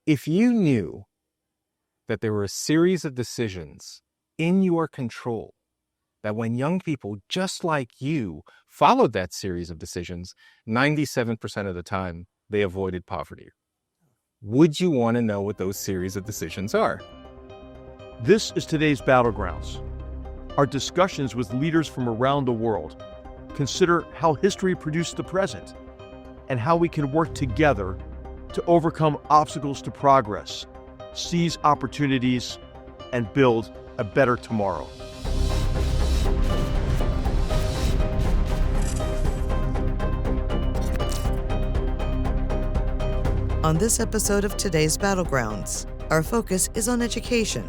If you knew that there were a series of decisions in your control, that when young people just like you followed that series of decisions, 97% of the time they avoided poverty, would you want to know what those series of decisions are? This is today's Battlegrounds. Our discussions with leaders from around the world consider how history produced the present and how we can work together to overcome obstacles to progress, seize opportunities, and build a better tomorrow. On this episode of today's Battlegrounds, our focus is on education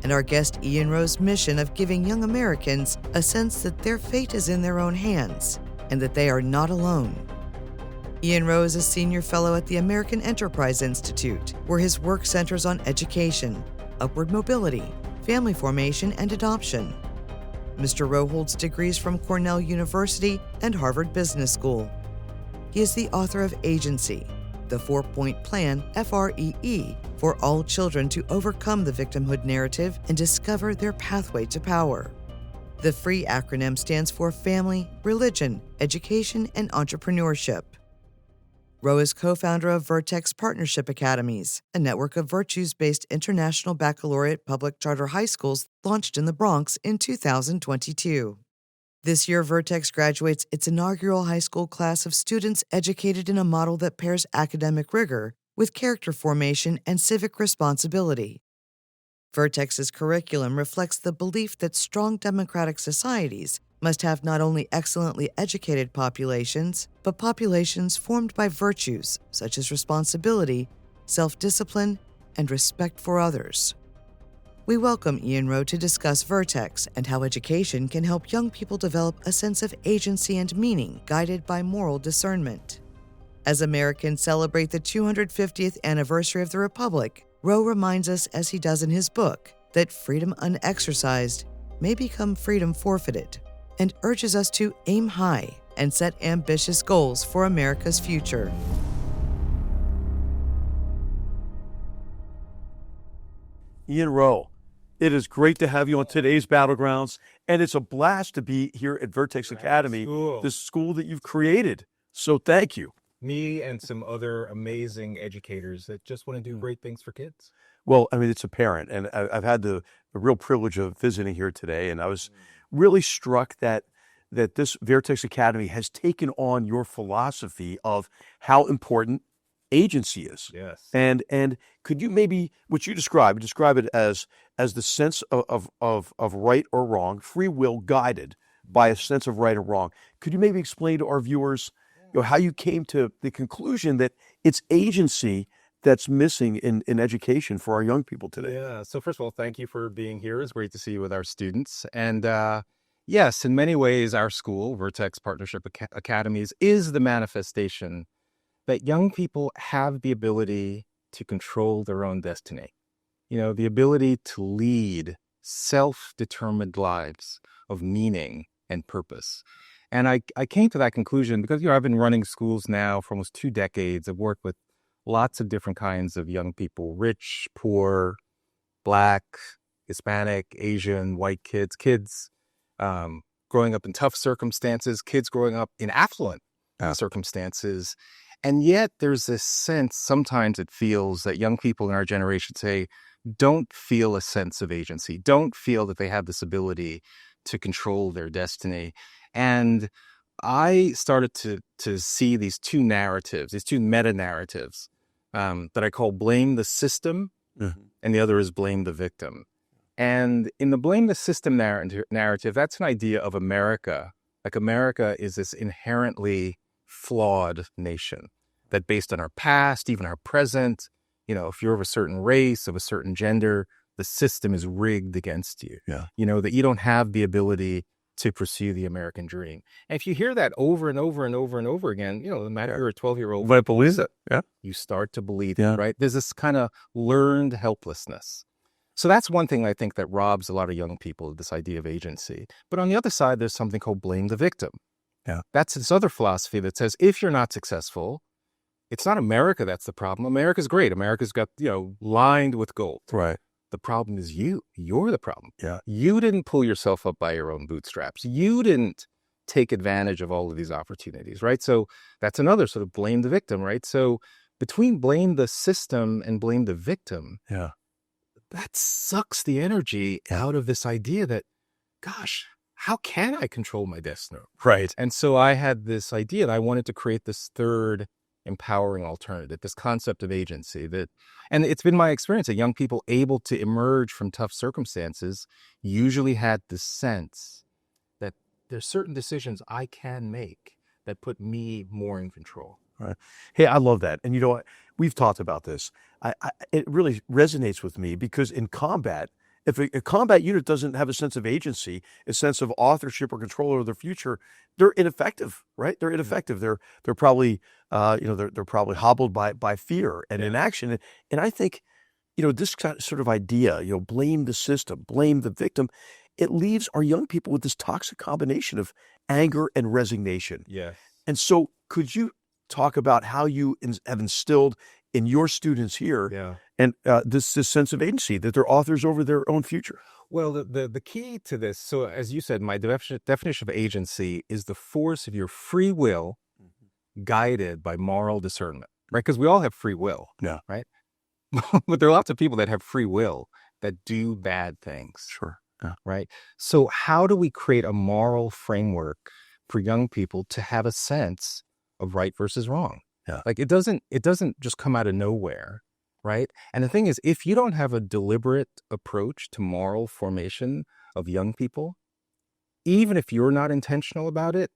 and our guest Ian Rowe's mission of giving young Americans a sense that their fate is in their own hands and that they are not alone. Ian Rowe is a senior fellow at the American Enterprise Institute, where his work centers on education, upward mobility, family formation, and adoption. Mr. Rowe holds degrees from Cornell University and Harvard Business School. He is the author of Agency, the 4-point plan, F.R.E.E., for all children to overcome the victimhood narrative and discover their pathway to power. The F.R.E.E. acronym stands for Family, Religion, Education, and Entrepreneurship. Rowe is co-founder of Vertex Partnership Academies, a network of virtues-based international baccalaureate public charter high schools launched in the Bronx in 2022. This year, Vertex graduates its inaugural high school class of students educated in a model that pairs academic rigor with character formation and civic responsibility. Vertex's curriculum reflects the belief that strong democratic societies must have not only excellently educated populations, but populations formed by virtues such as responsibility, self-discipline, and respect for others. We welcome Ian Rowe to discuss Vertex and how education can help young people develop a sense of agency and meaning guided by moral discernment. As Americans celebrate the 250th anniversary of the Republic, Rowe reminds us, as he does in his book, that freedom unexercised may become freedom forfeited, and urges us to aim high and set ambitious goals for America's future. Ian Rowe, it is great to have you on today's Battlegrounds, and it's a blast to be here at Vertex Academy, the school that you've created. So thank you. Me and some other amazing educators that just want to do great things for kids. Well, I mean, it's apparent, and I've had the real privilege of visiting here today, and I was really struck that this Vertex Academy has taken on your philosophy of how important agency is. Yes. And could you maybe, what you describe it as the sense of right or wrong, free will guided by a sense of right or wrong. Could you maybe explain to our viewers how you came to the conclusion that it's agency that's missing in education for our young people today? Yeah. So first of all, thank you for being here. It's great to see you with our students. And yes, in many ways, our school, Vertex Partnership Academies, is the manifestation that young people have the ability to control their own destiny. The ability to lead self-determined lives of meaning and purpose. And I came to that conclusion because, I've been running schools now for almost 2 decades. I've worked with lots of different kinds of young people, rich, poor, Black, Hispanic, Asian, white kids growing up in tough circumstances, kids growing up in affluent circumstances. And yet there's this sense, sometimes it feels that young people in our generation don't feel a sense of agency, don't feel that they have this ability to control their destiny. And I started to see these two narratives, these two meta-narratives that I call blame the system, and the other is blame the victim. And in the blame the system narrative, that's an idea of America. Like America is this inherently flawed nation that based on our past, even our present, if you're of a certain race, of a certain gender, the system is rigged against you. Yeah. That you don't have the ability to pursue the American dream. And if you hear that over and over and over and over again, no matter you're a 12-year-old, I believe it. Yeah. You start to believe it, right? There's this kind of learned helplessness. So that's one thing I think that robs a lot of young people of this idea of agency. But on the other side, there's something called blame the victim. Yeah. That's this other philosophy that says if you're not successful, it's not America that's the problem. America's great. America's got, lined with gold. Right. The problem is you. You're the problem. Yeah. You didn't pull yourself up by your own bootstraps. You didn't take advantage of all of these opportunities, right? So that's another sort of blame the victim, right? So between blame the system and blame the victim, Yeah. that sucks the energy out of this idea that, gosh, how can I control my destiny? Right. And so I had this idea that I wanted to create this third empowering alternative, this concept of agency and it's been my experience that young people able to emerge from tough circumstances usually had the sense that there's certain decisions I can make that put me more in control. Right. Hey, I love that. And we've talked about this. It really resonates with me because in combat, if a combat unit doesn't have a sense of agency, a sense of authorship or control over their future, they're ineffective, right? They're ineffective. They're probably, they're probably hobbled by fear and inaction. And I think, this sort of idea, blame the system, blame the victim, it leaves our young people with this toxic combination of anger and resignation. Yeah. And so could you talk about how you have instilled in your students here and this sense of agency, that they're authors over their own future? Well, the key to this, so as you said, my definition of agency is the force of your free will guided by moral discernment, right? Because we all have free will, right? But there are lots of people that have free will that do bad things. Sure. Yeah. Right? So how do we create a moral framework for young people to have a sense of right versus wrong? Yeah. Like it doesn't just come out of nowhere, right? And the thing is, if you don't have a deliberate approach to moral formation of young people, even if you're not intentional about it,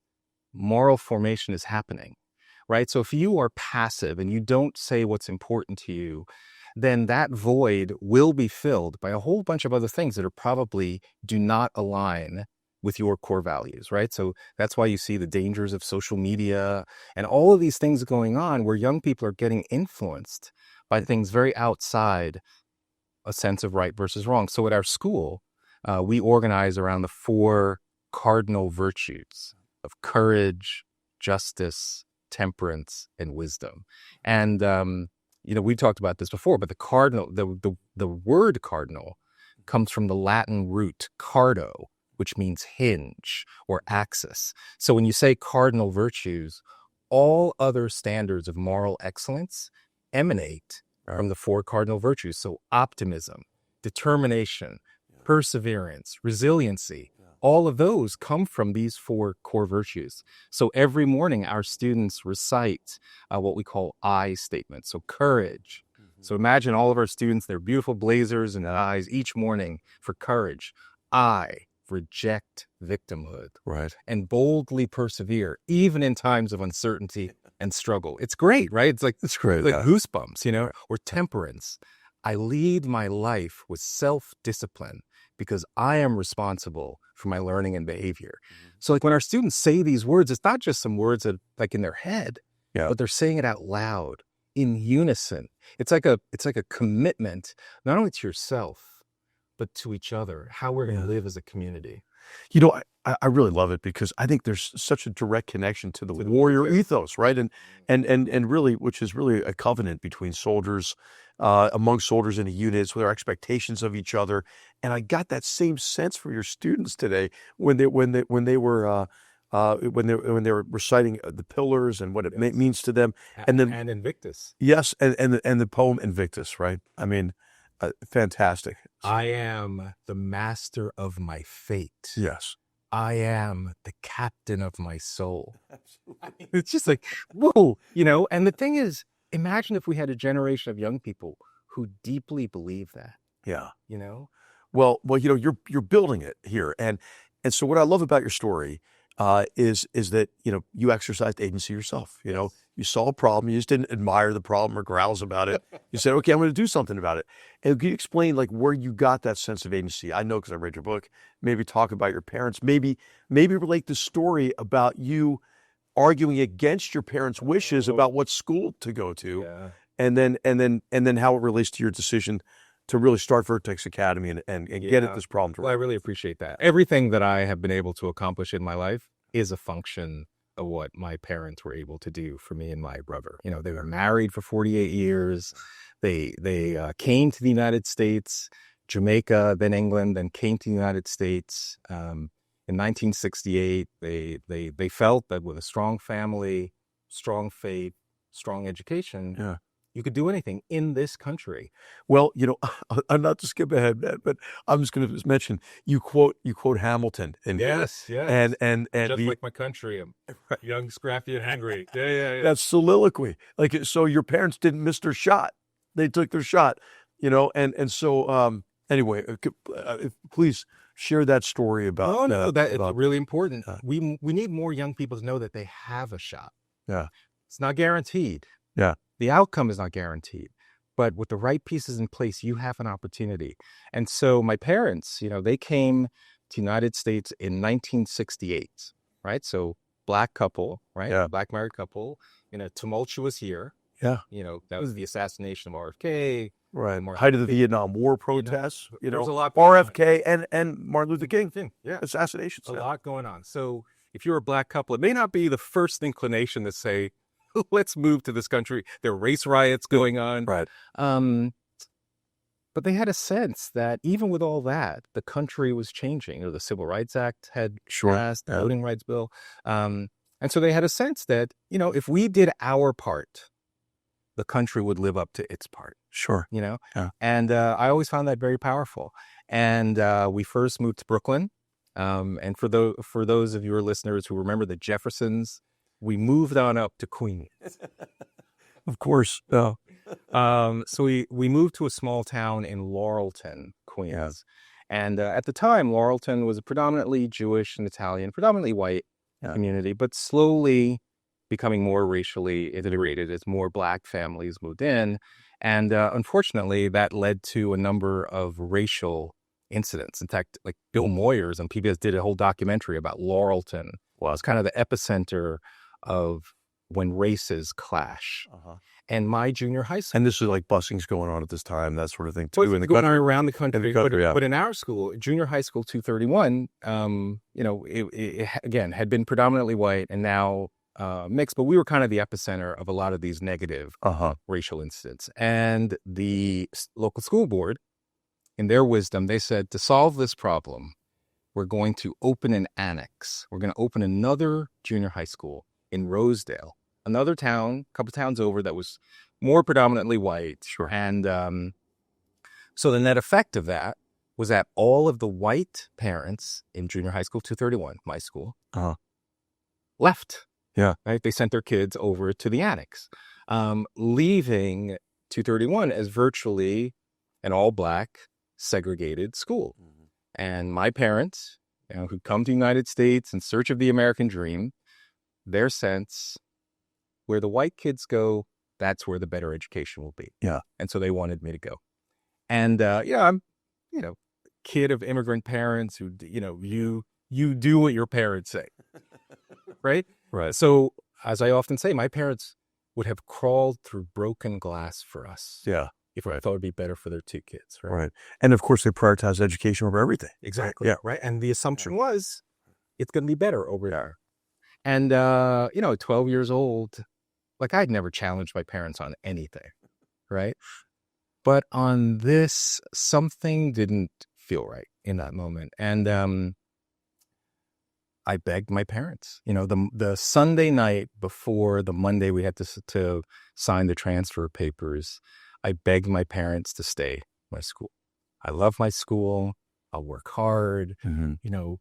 moral formation is happening, right? So if you are passive and you don't say what's important to you, then that void will be filled by a whole bunch of other things that are probably do not align with your core values, right? So that's why you see the dangers of social media and all of these things going on where young people are getting influenced by things very outside a sense of right versus wrong. So at our school, we organize around the 4 cardinal virtues of courage, justice, temperance, and wisdom. And, we talked about this before, but the cardinal, the word cardinal comes from the Latin root cardo, which means hinge or axis. So when you say cardinal virtues, all other standards of moral excellence emanate from the 4 cardinal virtues. So optimism, determination, perseverance, resiliency, all of those come from these 4 core virtues. So every morning our students recite what we call I statements. So courage. So imagine all of our students, their beautiful blazers and eyes each morning for courage. I reject victimhood, right, and boldly persevere even in times of uncertainty and struggle. It's great, right? It's great, like goosebumps, or temperance. I lead my life with self-discipline because I am responsible for my learning and behavior. So like when our students say these words, it's not just some words that like in their head, but they're saying it out loud in unison. It's like a commitment, not only to yourself, but to each other, how we're going to live as a community. I really love it because I think there's such a direct connection to the warrior ethos, right? And really, which is really a covenant between soldiers, among soldiers in a unit, with our expectations of each other. And I got that same sense from your students today when they were reciting the pillars and what it means to them, and Invictus. Yes, and the poem Invictus, right? I mean, fantastic. I am the master of my fate. Yes. I am the captain of my soul. Absolutely. It's just like, whoa, and the thing is, imagine if we had a generation of young people who deeply believe that. Yeah. Well, you're building it here. And so what I love about your story is that, you exercised agency yourself. You saw a problem. You just didn't admire the problem or grouse about it. You said, okay, I'm going to do something about it. And can you explain where you got that sense of agency? I know because I read your book. Maybe talk about your parents. Maybe relate the story about you arguing against your parents' wishes about what school to go to. Yeah. And then how it relates to your decision to really start Vertex Academy and get at this problem. Well, I really appreciate that. Everything that I have been able to accomplish in my life is a function of what my parents were able to do for me and my brother. You know, they were married for 48 years. They came to the United States, Jamaica, then England, then came to the United States. In 1968, they felt that with a strong family, strong faith, strong education, you could do anything in this country. Well, you know, I'm not to skip ahead, man, but I'm just going to mention you quote Hamilton, and Yes. and Just like my country, I'm young, scrappy, and hungry. Yeah. That's soliloquy. Like, so your parents didn't miss their shot; they took their shot, you know. And so anyway, please share that story about. It's really important. We need more young people to know that they have a shot. Yeah, it's not guaranteed. Yeah. The outcome is not guaranteed, but with the right pieces in place, you have an opportunity. And so my parents, you know, they came to the United States in 1968, right? So black couple, right? Yeah. Black married couple in a tumultuous year. Yeah. You know, that was the assassination of RFK. Right. Height of the Vietnam War protests, you know, there's a lot RFK and Martin Luther King. Yeah. Assassinations. A lot going on. So if you're a black couple, it may not be the first inclination to say, let's move to this country. There are race riots going on. Right. But they had a sense that even with all that, the country was changing. You know, the Civil Rights Act had passed, the Voting Rights Bill. And so they had a sense that, you know, if we did our part, the country would live up to its part. Sure. You know? Yeah. And I always found that very powerful. And we first moved to Brooklyn. And for those of your listeners who remember the Jeffersons, we moved on up to Queens. Of course. So we moved to a small town in Laurelton, Queens. Yeah. And at the time, Laurelton was a predominantly Jewish and Italian, predominantly white community, but slowly becoming more racially integrated as more black families moved in. And unfortunately, that led to a number of racial incidents. In fact, like Bill Moyers and PBS did a whole documentary about Laurelton. Well, it's kind of the epicenter of when races clash. And my junior high school. And this is like busings going on at this time, that sort of thing too. In the country, around the country. But in our school, junior high school 231, you know, it again had been predominantly white and now mixed, but we were kind of the epicenter of a lot of these negative racial incidents. And the local school board, in their wisdom, they said, to solve this problem, we're going to open an annex. We're going to open another junior high school in Rosedale, another town, a couple towns over that was more predominantly white. Sure. And so the net effect of that was that all of the white parents in junior high school 231, my school, left. Yeah. Right. They sent their kids over to the annex, leaving 231 as virtually an all black segregated school. And my parents, you know, who'd come to the United States in search of the American dream, their sense, where the white kids go, that's where the better education will be. Yeah. And so they wanted me to go. And, I'm, you know, kid of immigrant parents who, you know, you do what your parents say. Right? Right. So as I often say, my parents would have crawled through broken glass for us. Yeah. If I thought it would be better for their two kids. Right. And of course, they prioritize education over everything. Exactly. Yeah. Right. And the assumption was it's going to be better over there. And, 12 years old, like I'd never challenged my parents on anything. Right. But on this, something didn't feel right in that moment. And I begged my parents, you know, the Sunday night before the Monday we had to sign the transfer papers, I begged my parents to stay at my school. I love my school. I'll work hard. Mm-hmm. You know,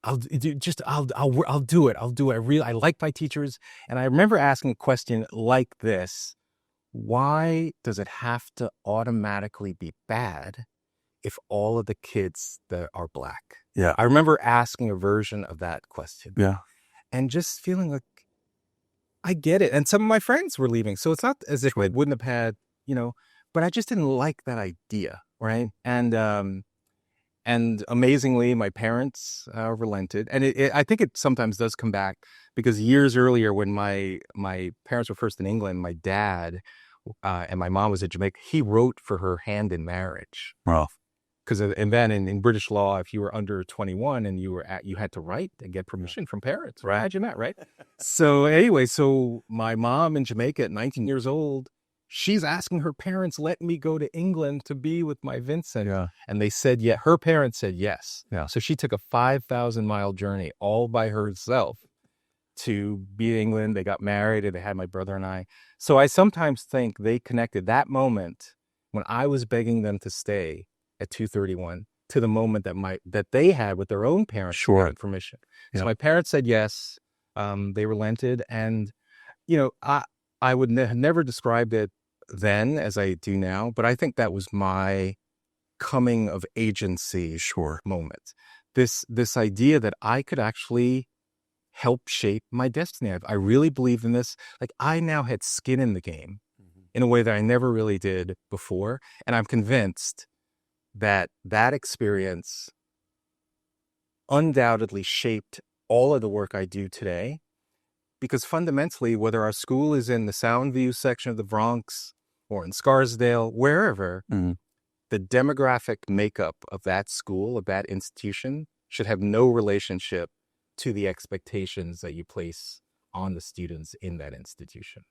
I'll do it. I like my teachers. And I remember asking a question like this: why does it have to automatically be bad if all of the kids that are black? Yeah. I remember asking a version of that question. Yeah. And just feeling like I get it. And some of my friends were leaving. So it's not as if I wouldn't have had, you know, but I just didn't like that idea. Right. And amazingly, my parents relented. And I think it sometimes does come back because years earlier when my parents were first in England, my dad and my mom was in Jamaica, he wrote for her hand in marriage. Wow. Because and then in British law, if you were under 21 and you had to write and get permission from parents. Right. Imagine that, right? So anyway, so my mom in Jamaica at 19 years old, she's asking her parents, let me go to England to be with my Vincent. Yeah. And they said, yeah, her parents said yes. Yeah. So she took a 5,000-mile journey all by herself to be in England. They got married and they had my brother and I. So I sometimes think they connected that moment when I was begging them to stay at 231 to the moment that they had with their own parents. Sure. Permission. Yeah. So my parents said yes. They relented, and I would never described it then as I do now, but I think that was my coming of agency moment. This idea that I could actually help shape my destiny. I really believe in this. Like, I now had skin in the game in a way that I never really did before, and I'm convinced that experience undoubtedly shaped all of the work I do today, because fundamentally, whether our school is in the Soundview section of the Bronx or in Scarsdale, wherever, the demographic makeup of that school, of that institution, should have no relationship to the expectations that you place on the students in that institution.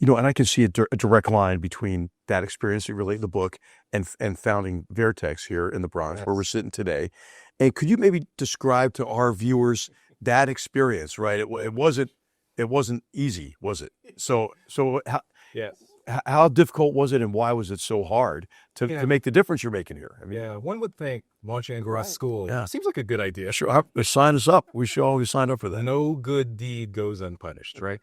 And I can see a direct line between that experience that you relate in the book and founding Vertex here in the Bronx, where we're sitting today. And could you maybe describe to our viewers that experience? Right, it wasn't easy, was it? So how difficult was it, and why was it so hard to make the difference you're making here? I mean, one would think launching a grass school seems like a good idea. Sure, sign us up. We should always sign up for that. No good deed goes unpunished, right?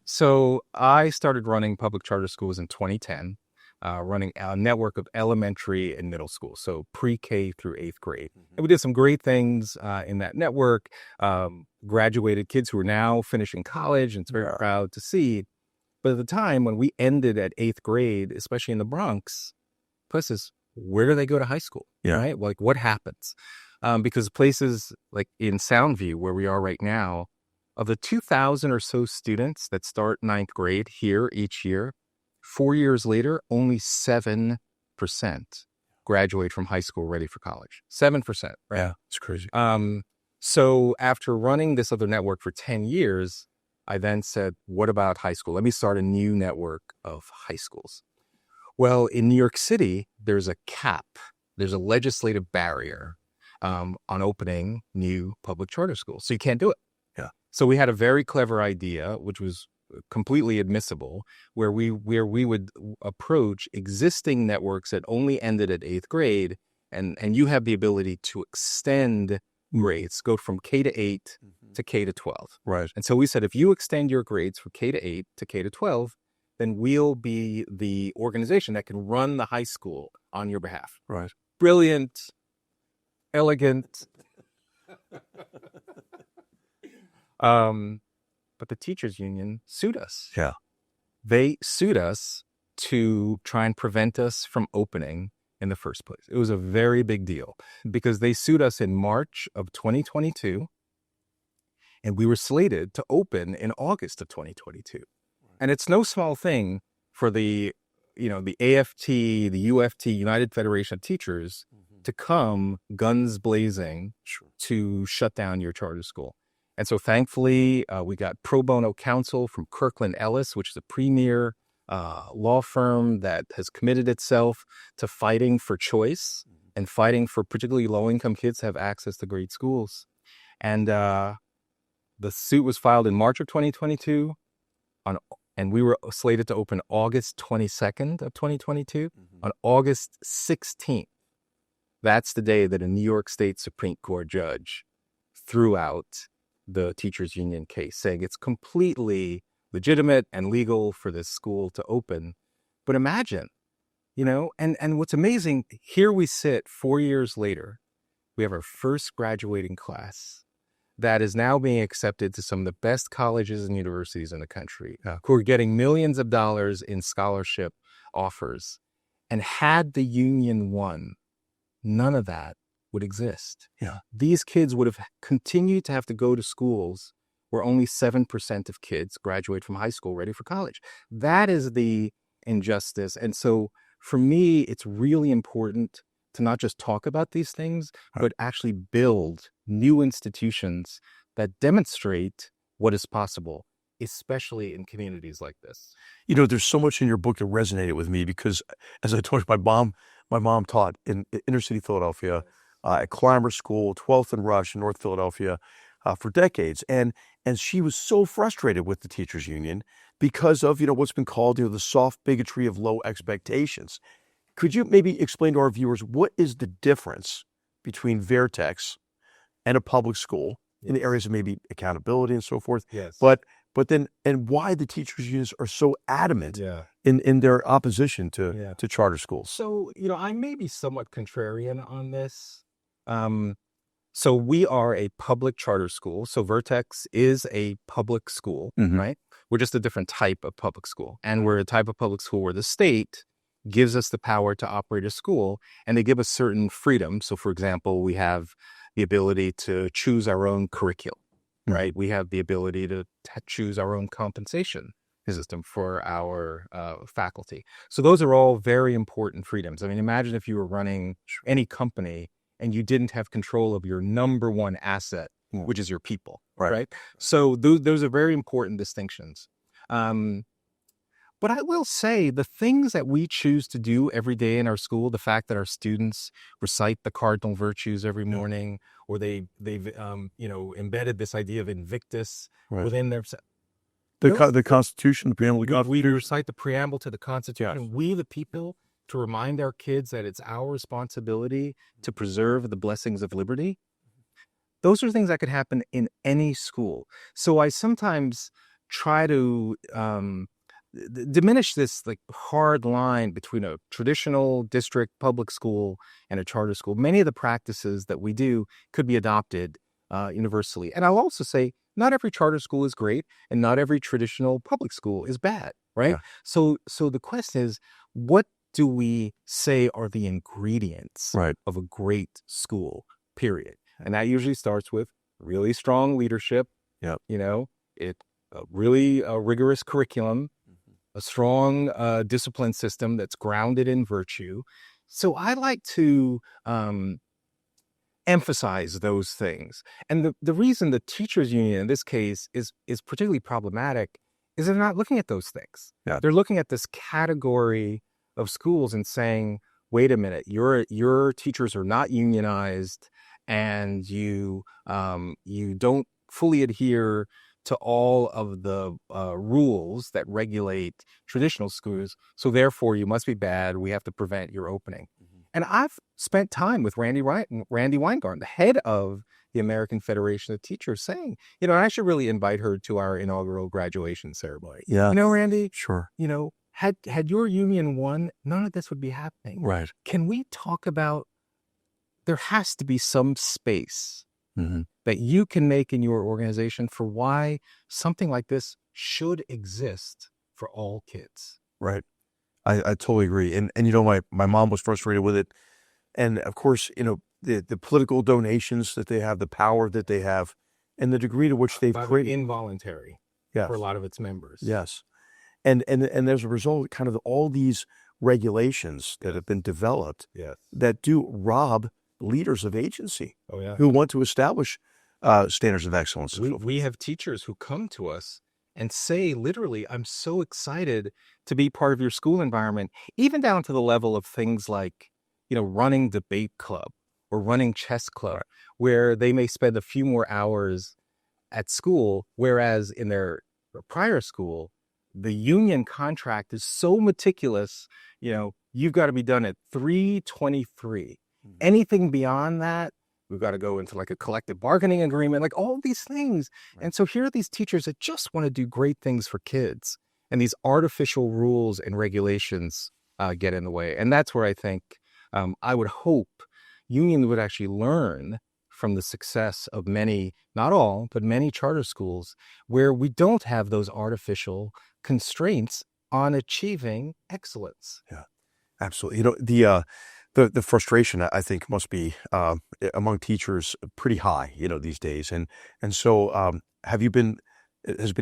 So I started running public charter schools in 2010, running a network of elementary and middle schools, so pre-K through 8th grade. And we did some great things in that network, graduated kids who are now finishing college, and it's very proud to see. But at the time when we ended at 8th grade, especially in the Bronx, places, where do they go to high school? Right? Like, what happens? Because places like in Soundview, where we are right now, of the 2,000 or so students that start 9th grade here each year, 4 years later, only 7% graduate from high school ready for college. 7%. Right? Yeah, it's crazy. So after running this other network for 10 years, I then said, what about high school? Let me start a new network of high schools. Well, in New York City, there's a cap. There's a legislative barrier on opening new public charter schools. So you can't do it. Yeah. So we had a very clever idea, which was completely admissible, where we would approach existing networks that only ended at 8th grade, and you have the ability to extend grades, go from K to 8 to K to 12. Right. And so we said, if you extend your grades from K to 8 to K to 12, then we'll be the organization that can run the high school on your behalf. Right. Brilliant, elegant. But the teachers union sued us. Yeah. They sued us to try and prevent us from opening in the first place. It was a very big deal because they sued us in March of 2022, and we were slated to open in August of 2022. And it's no small thing for the AFT, the UFT, United Federation of Teachers, to come guns blazing to shut down your charter school. And so thankfully, we got pro bono counsel from Kirkland Ellis, which is a premier law firm that has committed itself to fighting for choice and fighting for particularly low-income kids to have access to great schools. And the suit was filed in March of 2022, and we were slated to open August 22nd of 2022. On August 16th, that's the day that a New York State Supreme Court judge threw out the teachers union case, saying it's completely legitimate and legal for this school to open. But imagine, and what's amazing, here we sit 4 years later, we have our first graduating class that is now being accepted to some of the best colleges and universities in the country, who are getting millions of dollars in scholarship offers. And had the union won, none of that would exist. Yeah. These kids would have continued to have to go to schools where only 7% of kids graduate from high school ready for college. That is the injustice. And so for me, it's really important to not just talk about these things, but actually build new institutions that demonstrate what is possible, especially in communities like this. There's so much in your book that resonated with me because, as I told you, my mom taught in inner city Philadelphia at Clymer School, 12th and Rush in North Philadelphia for decades. And she was so frustrated with the teachers union because of, what's been called, the soft bigotry of low expectations. Could you maybe explain to our viewers what is the difference between Vertex and a public school in the areas of maybe accountability and so forth? Yes. But then, and why the teachers unions are so adamant in their opposition to charter schools? So, I may be somewhat contrarian on this. So we are a public charter school. So Vertex is a public school, right? We're just a different type of public school. And we're a type of public school where the state gives us the power to operate a school, and they give us certain freedom. So, for example, we have the ability to choose our own curriculum, right? We have the ability to choose our own compensation system for our faculty. So those are all very important freedoms. I mean, imagine if you were running any company and you didn't have control of your number one asset, which is your people, right? So those are very important distinctions. But I will say the things that we choose to do every day in our school, the fact that our students recite the cardinal virtues every morning, or they've embedded this idea of Invictus within their the Constitution, the preamble. We recite the preamble to the Constitution. Yes. We, the people, to remind our kids that it's our responsibility to preserve the blessings of liberty. Those are things that could happen in any school. So I sometimes try to diminish this like hard line between a traditional district public school and a charter school. Many of the practices that we do could be adopted universally. And I'll also say not every charter school is great and not every traditional public school is bad, right? Yeah. So the question is, what do we say are the ingredients of a great school, period? And that usually starts with really strong leadership, a really rigorous curriculum, a strong discipline system that's grounded in virtue. So I like to emphasize those things. And the reason the teachers union in this case is particularly problematic is they're not looking at those things. Yeah. They're looking at this category of schools and saying, wait a minute, your teachers are not unionized and you don't fully adhere to all of the rules that regulate traditional schools. So therefore you must be bad. We have to prevent your opening. And I've spent time with Randy Weingarten, the head of the American Federation of Teachers, saying, I should really invite her to our inaugural graduation ceremony. Yeah. Randy? Sure. Had your union won, none of this would be happening. Right. Can we talk about, there has to be some space that you can make in your organization for why something like this should exist for all kids. Right. I totally agree. And my mom was frustrated with it. And of course, the political donations that they have, the power that they have, and the degree to which they've created. Involuntary for a lot of its members. Yes. And as a result, kind of all these regulations that have been developed that do rob leaders of agency who want to establish standards of excellence. We have teachers who come to us and say, literally, I'm so excited to be part of your school environment, even down to the level of things like, running debate club or running chess club, where they may spend a few more hours at school, whereas in their prior school, the union contract is so meticulous, you've got to be done at 3:23. Anything beyond that, we've got to go into like a collective bargaining agreement, like all these things. Right. And so here are these teachers that just want to do great things for kids. And these artificial rules and regulations get in the way. And that's where I think I would hope unions would actually learn from the success of many, not all, but many charter schools where we don't have those artificial constraints on achieving excellence. Yeah, absolutely. The frustration, I think, must be among teachers pretty high, these days. And so has it been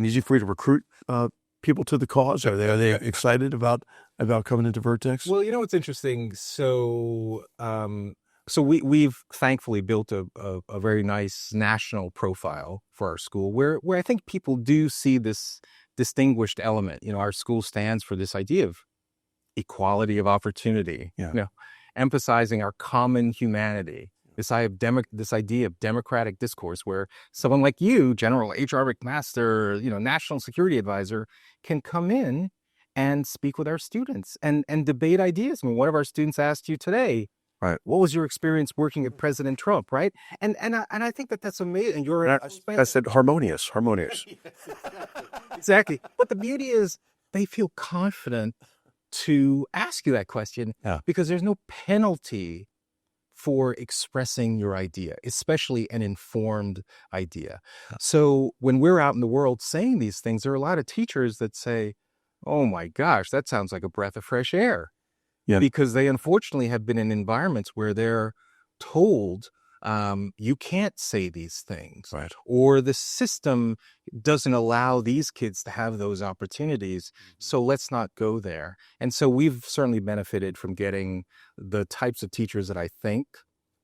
easy for you to recruit people to the cause? Are they excited about coming into Vertex? Well, it's interesting. So, we've thankfully built a very nice national profile for our school, where I think people do see this distinguished element. Our school stands for this idea of equality of opportunity. Yeah. Emphasizing our common humanity. This idea of democratic discourse, where someone like you, General H.R. McMaster, National Security Advisor, can come in and speak with our students and debate ideas. I mean, one of our students asked you today, right, what was your experience working with President Trump, right? And I think that's amazing. I said harmonious. Exactly. But the beauty is they feel confident to ask you that question because there's no penalty for expressing your idea, especially an informed idea. So when we're out in the world saying these things, there are a lot of teachers that say, oh my gosh, that sounds like a breath of fresh air. Yeah. Because they unfortunately have been in environments where they're told you can't say these things, right, or the system doesn't allow these kids to have those opportunities. So let's not go there. And so we've certainly benefited from getting the types of teachers that I think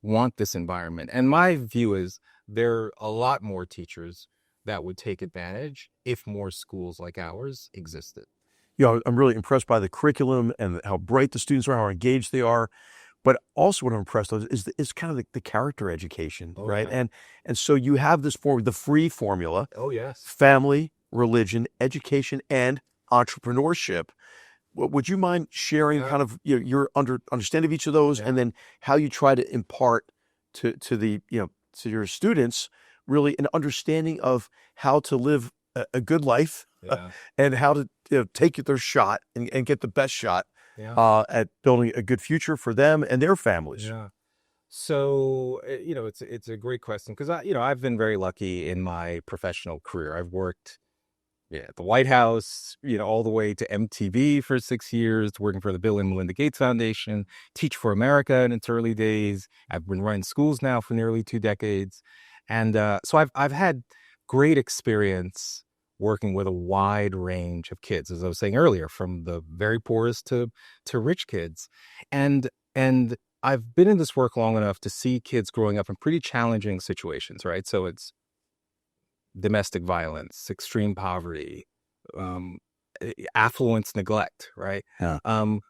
want this environment. And my view is there are a lot more teachers that would take advantage if more schools like ours existed. I'm really impressed by the curriculum and how bright the students are, how engaged they are. But also what I'm impressed with is kind of the character education, right? Yeah. And so you have this the F.R.E.E formula. Oh, yes. Family, religion, education, and entrepreneurship. Would you mind sharing kind of your understanding of each of those, and then how you try to impart to your students really an understanding of how to live a good life and how to take their shot and get the best shot at building a good future for them and their families? Yeah. So, it's a great question because I've been very lucky in my professional career. I've worked at the White House, all the way to MTV for 6 years, working for the Bill and Melinda Gates Foundation, Teach for America in its early days. I've been running schools now for nearly 2 decades. And so I've had great experience working with a wide range of kids, as I was saying earlier, from the very poorest to rich kids. And I've been in this work long enough to see kids growing up in pretty challenging situations, right? So it's domestic violence, extreme poverty, affluence, neglect, right? Yeah.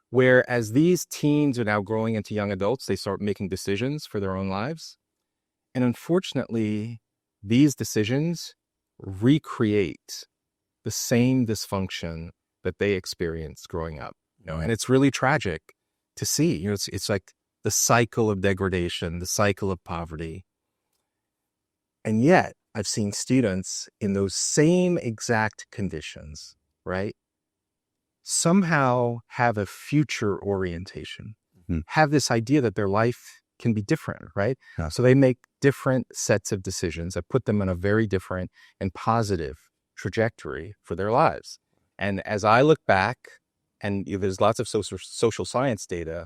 Whereas these teens are now growing into young adults, they start making decisions for their own lives. And unfortunately, these decisions recreate the same dysfunction that they experienced growing up. And it's really tragic to see. It's like the cycle of degradation, the cycle of poverty. And yet, I've seen students in those same exact conditions, right, somehow have a future orientation, have this idea that their life can be different, right? Yeah. So they make different sets of decisions that put them on a very different and positive trajectory for their lives. And as I look back, and there's lots of social science data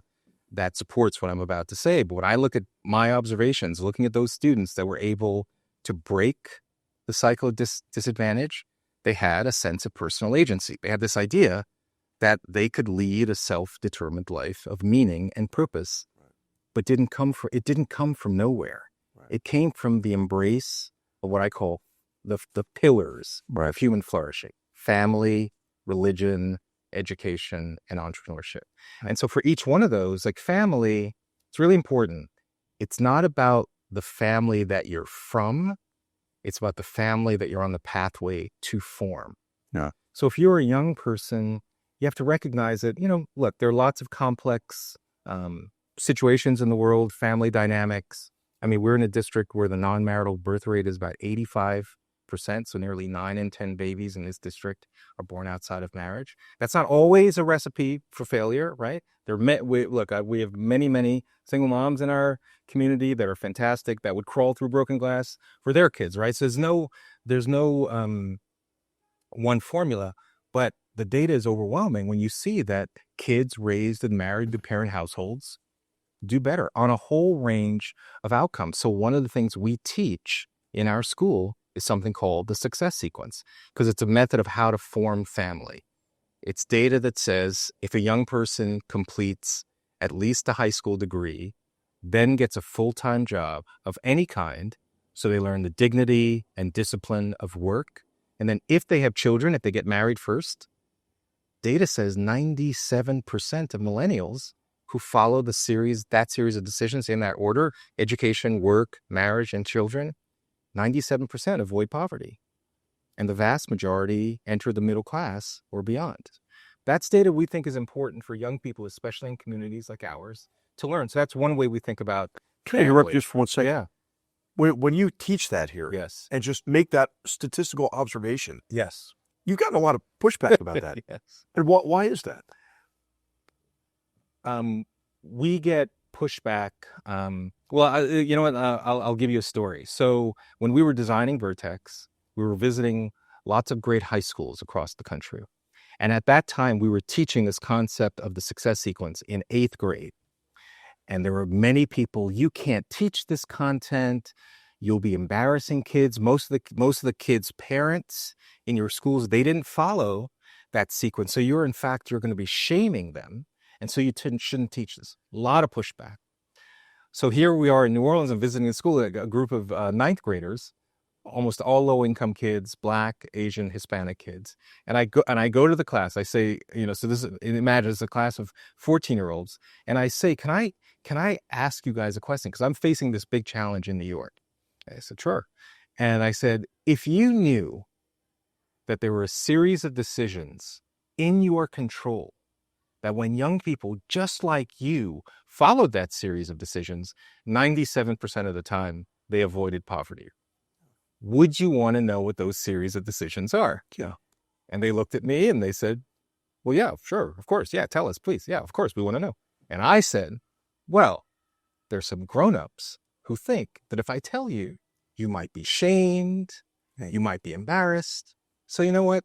that supports what I'm about to say, but when I look at my observations, looking at those students that were able to break the cycle of disadvantage, they had a sense of personal agency. They had this idea that they could lead a self-determined life of meaning and purpose, but it didn't come from nowhere. Right. It came from the embrace of what I call the pillars of human flourishing: family, religion, education, and entrepreneurship. And so for each one of those, like family, it's really important. It's not about the family that you're from. It's about the family that you're on the pathway to form. Yeah. So if you're a young person, you have to recognize that, look, there are lots of complex situations in the world, family dynamics. I mean, we're in a district where the non-marital birth rate is about 85%. So nearly 9 in 10 babies in this district are born outside of marriage. That's not always a recipe for failure, right? We have many single moms in our community that are fantastic, that would crawl through broken glass for their kids, right? So there's no one formula, but the data is overwhelming when you see that kids raised in married to parent households do better on a whole range of outcomes. So one of the things we teach in our school is something called the success sequence, because it's a method of how to form family. It's data that says if a young person completes at least a high school degree, then gets a full-time job of any kind, so they learn the dignity and discipline of work. And then if they have children, if they get married first, data says 97% of millennials who follow that series of decisions in that order, education, work, marriage, and children, 97% avoid poverty. And the vast majority enter the middle class or beyond. That's data we think is important for young people, especially in communities like ours, to learn. So that's one way we think about. Can I interrupt just for 1 second? Yeah. When you teach that here, Yes. and just make that statistical observation, Yes. you've gotten a lot of pushback about that. Yes. And why is that? We get pushback. You know what? I'll give you a story. So when we were designing Vertex, we were visiting lots of great high schools across the country. And at that time, we were teaching this concept of the success sequence in 8th grade. And there were many people, you can't teach this content. You'll be embarrassing kids. Most of the kids' parents in your schools, they didn't follow that sequence. So you're going to be shaming them. And so you shouldn't teach this. A lot of pushback. So here we are in New Orleans. I'm visiting a school, a group of 9th graders, almost all low-income kids, Black, Asian, Hispanic kids. And I go to the class. I say, so imagine it's a class of 14-year-olds. And I say, can I ask you guys a question? Because I'm facing this big challenge in New York. I said, sure. And I said, if you knew that there were a series of decisions in your control, that when young people just like you followed that series of decisions, 97% of the time they avoided poverty, would you want to know what those series of decisions are? Yeah. And they looked at me and they said, well, yeah, sure, of course. Yeah, tell us, please. Yeah, of course, we want to know. And I said, well, there's some grown-ups who think that if I tell you, you might be shamed, you might be embarrassed. So you know what?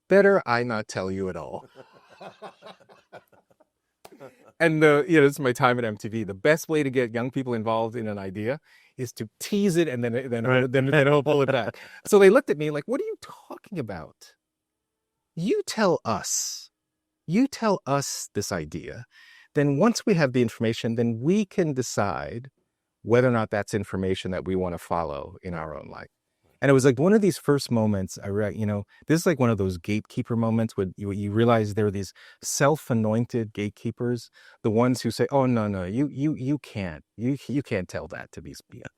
Better I not tell you at all. And this is my time at MTV. The best way to get young people involved in an idea is to tease it and then I'll pull it back. So they looked at me like, what are you talking about? You tell us this idea. Then once we have the information, then we can decide whether or not that's information that we want to follow in our own life. And it was like one of these first moments, this is like one of those gatekeeper moments when you realize there are these self-anointed gatekeepers, the ones who say, oh, no, you can't tell that to these people.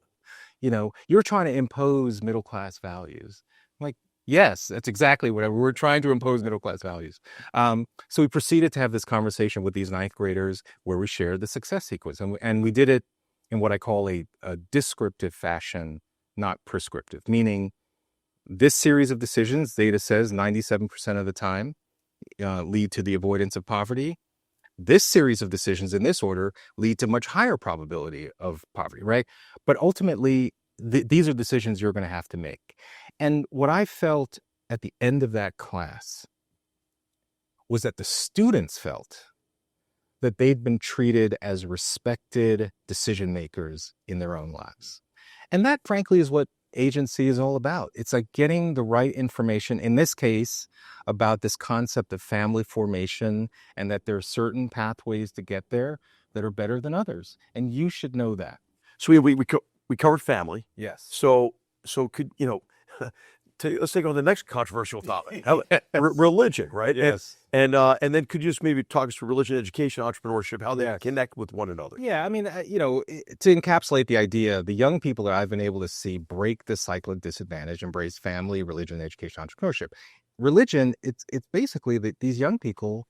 You're trying to impose middle-class values. I'm like, yes, that's exactly what we're trying to impose middle-class values. So we proceeded to have this conversation with these 9th graders where we shared the success sequence. And we did it in what I call a descriptive fashion, not prescriptive, meaning this series of decisions, data says 97% of the time lead to the avoidance of poverty. This series of decisions in this order lead to much higher probability of poverty, right? But ultimately, these are decisions you're going to have to make. And what I felt at the end of that class was that the students felt that they'd been treated as respected decision makers in their own lives. And that, frankly, is what agency is all about. It's like getting the right information, in this case, about this concept of family formation and that there are certain pathways to get there that are better than others. And you should know that. So we covered family. Yes. So could, let's take on the next controversial topic, religion, right? Yes. And then could you just maybe talk us through religion, education, entrepreneurship, how they connect with one another? Yeah, I mean, to encapsulate the idea, the young people that I've been able to see break the cycle of disadvantage, embrace family, religion, education, entrepreneurship. Religion, it's basically that these young people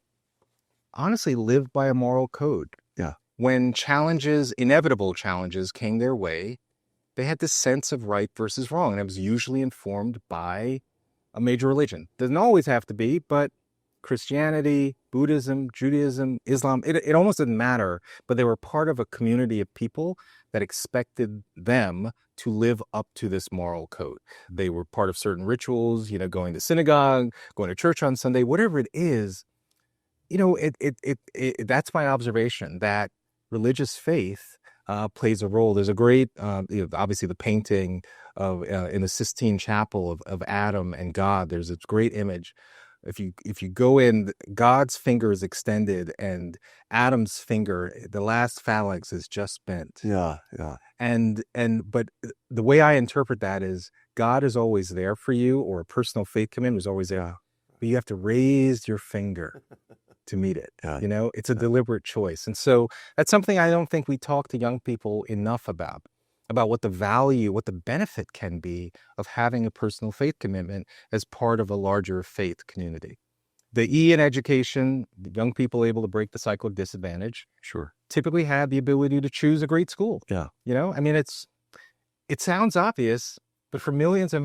honestly live by a moral code. Yeah. When inevitable challenges came their way, they had this sense of right versus wrong, and it was usually informed by a major religion. Doesn't always have to be, but Christianity, Buddhism, Judaism, Islam, it almost didn't matter, but they were part of a community of people that expected them to live up to this moral code. They were part of certain rituals, going to synagogue, going to church on Sunday, whatever it is. That's my observation, that religious faith plays a role. There's a great, obviously the painting of in the Sistine Chapel of Adam and God. There's this great image. If you go in, God's finger is extended, and Adam's finger, the last phalanx, is just bent. Yeah. But the way I interpret that is God is always there for you, or a personal faith commitment is always there. But you have to raise your finger to meet it. Yeah. It's a deliberate choice. And so that's something I don't think we talk to young people enough about what the value, what the benefit can be of having a personal faith commitment as part of a larger faith community. The E in education, young people able to break the cycle of disadvantage, Sure. typically have the ability to choose a great school. Yeah. It sounds obvious, but for millions of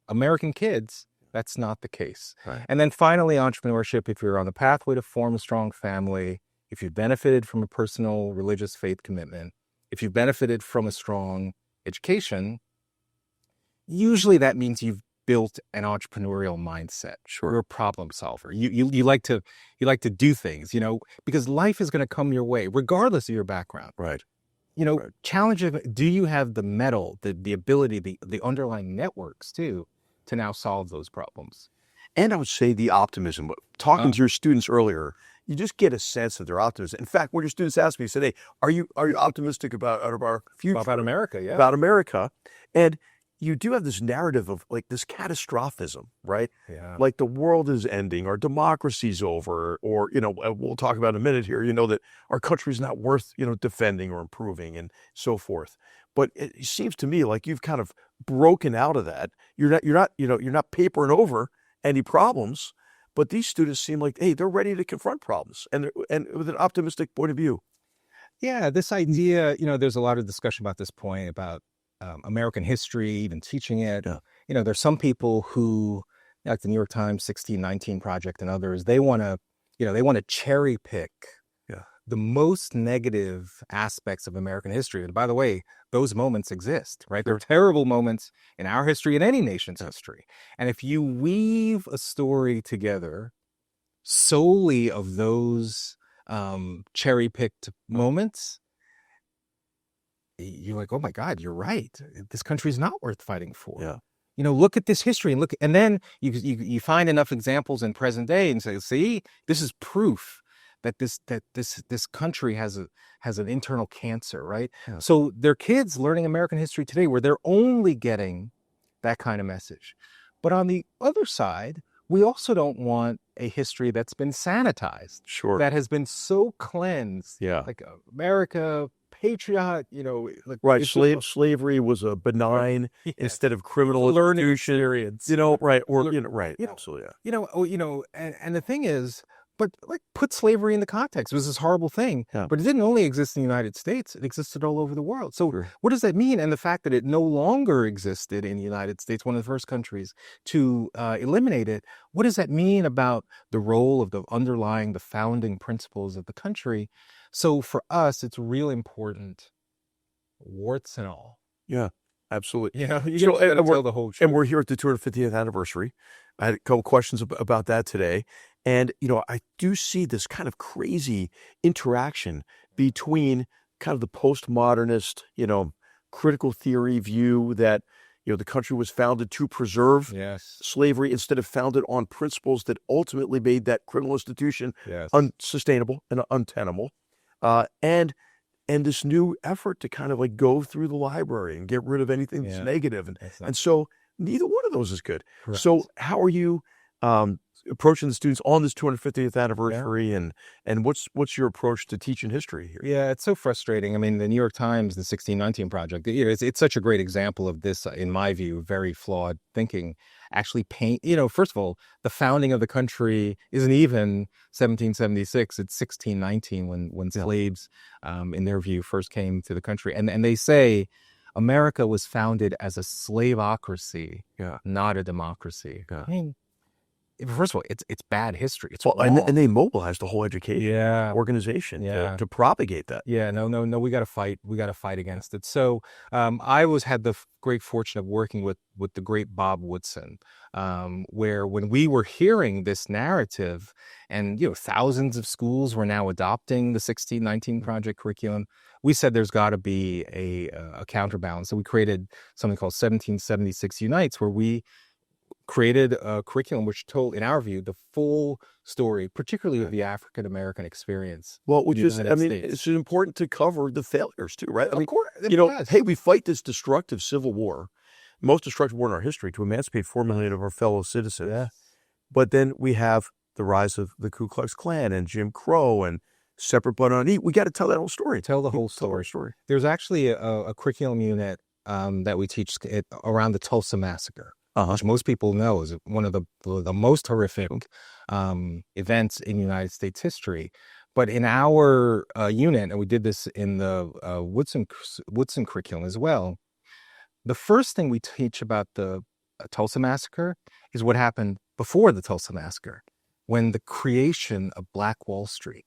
American kids, that's not the case. Right. And then finally, entrepreneurship, if you're on the pathway to form a strong family, if you've benefited from a personal religious faith commitment, if you've benefited from a strong education, usually that means you've built an entrepreneurial mindset. Sure. You're a problem solver. You like to do things, because life is going to come your way, regardless of your background. Right. Challenging. Do you have the mettle, the ability, the underlying networks too, to now solve those problems? And I would say the optimism. Talking to your students earlier, you just get a sense of their optimism. In fact, when your students asked me, said, "Hey, are you optimistic about our future? About America, yeah. About America?" And you do have this narrative of like this catastrophism, right? Yeah. Like the world is ending, our democracy's over, or we'll talk about in a minute here. That our country's not worth defending or improving, and so forth. But it seems to me like you've kind of broken out of that. You're not papering over any problems. But these students seem like, hey, they're ready to confront problems, and with an optimistic point of view. Yeah, this idea, there's a lot of discussion about this point about American history, even teaching it. Yeah. There's some people who, like the New York Times 1619 Project and others, they want to cherry pick the most negative aspects of American history. And by the way, those moments exist, right? There are terrible moments in our history and any nation's history. And if you weave a story together solely of those cherry-picked moments, you're like, oh my God, you're right. This country's not worth fighting for. Yeah. Look at this history and then you find enough examples in present day and say, see, this is proof that this country has an internal cancer, right? Yeah. So they're kids learning American history today where they're only getting that kind of message. But on the other side, we also don't want a history that's been sanitized. Sure. That has been so cleansed. Yeah. Like America, patriot, right. Slavery was a benign instead of criminal learning institution. experience. Right. Or right. Absolutely. And the thing is, but put slavery in the context. It was this horrible thing, but it didn't only exist in the United States. It existed all over the world. So what does that mean? And the fact that it no longer existed in the United States, one of the first countries to eliminate it, what does that mean about the role of the founding principles of the country? So for us, it's really important, warts and all. Yeah, absolutely. You gotta tell the whole truth. And we're here at the 250th anniversary. I had a couple questions about that today. And, I do see this kind of crazy interaction between kind of the postmodernist, critical theory view that, the country was founded to preserve slavery instead of founded on principles that ultimately made that criminal institution unsustainable and untenable. And this new effort to kind of like go through the library and get rid of anything that's negative. And so neither one of those is good. Correct. So how are you approaching the students on this 250th anniversary, and what's your approach to teaching history here? Yeah, it's so frustrating. I mean, the New York Times, the 1619 Project, it's such a great example of this, in my view, very flawed thinking. Actually first of all, the founding of the country isn't even 1776, it's 1619 when slaves, in their view, first came to the country. And they say America was founded as a slaveocracy, not a democracy. Yeah. I mean, first of all, it's bad history. It's Well, wrong. and they mobilized the whole education organization to propagate that. Yeah, no, we got to fight. We got to fight against it. So I had the great fortune of working with the great Bob Woodson, where when we were hearing this narrative, and thousands of schools were now adopting the 1619 Project curriculum, we said there's got to be a counterbalance. So we created something called 1776 Unites, where we created a curriculum which told, in our view, the full story, particularly of the African American experience. Well, it's important to cover the failures too, right? Of course, hey, we fight this destructive civil war, most destructive war in our history, to emancipate 4 million of our fellow citizens. Yeah. But then we have the rise of the Ku Klux Klan and Jim Crow and separate but unequal. We got to tell that whole story. Tell the whole story. There's actually a curriculum unit that we teach around the Tulsa Massacre, which most people know is one of the most horrific events in United States history. But in our unit, and we did this in the Woodson curriculum as well, the first thing we teach about the Tulsa Massacre is what happened before the Tulsa Massacre, when the creation of Black Wall Street,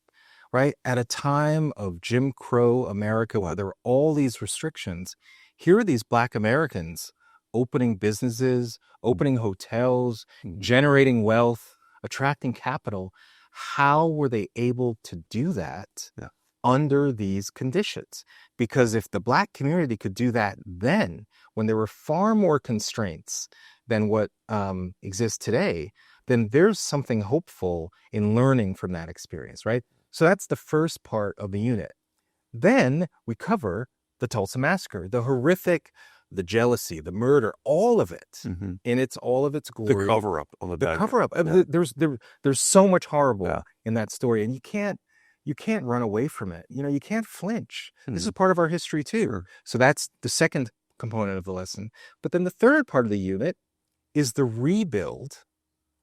right? At a time of Jim Crow America, where there were all these restrictions, here are these Black Americans opening businesses, opening hotels, generating wealth, attracting capital. How were they able to do that under these conditions? Because if the Black community could do that then, when there were far more constraints than what exists today, then there's something hopeful in learning from that experience, right? So that's the first part of the unit. Then we cover the Tulsa Massacre, the horrific, the jealousy, the murder, all of it, in all of its glory. The cover-up on the back. The cover-up. There's so much horrible in that story, and you can't run away from it. You can't flinch. This is part of our history too. Sure. So that's the second component of the lesson. But then the third part of the unit is the rebuild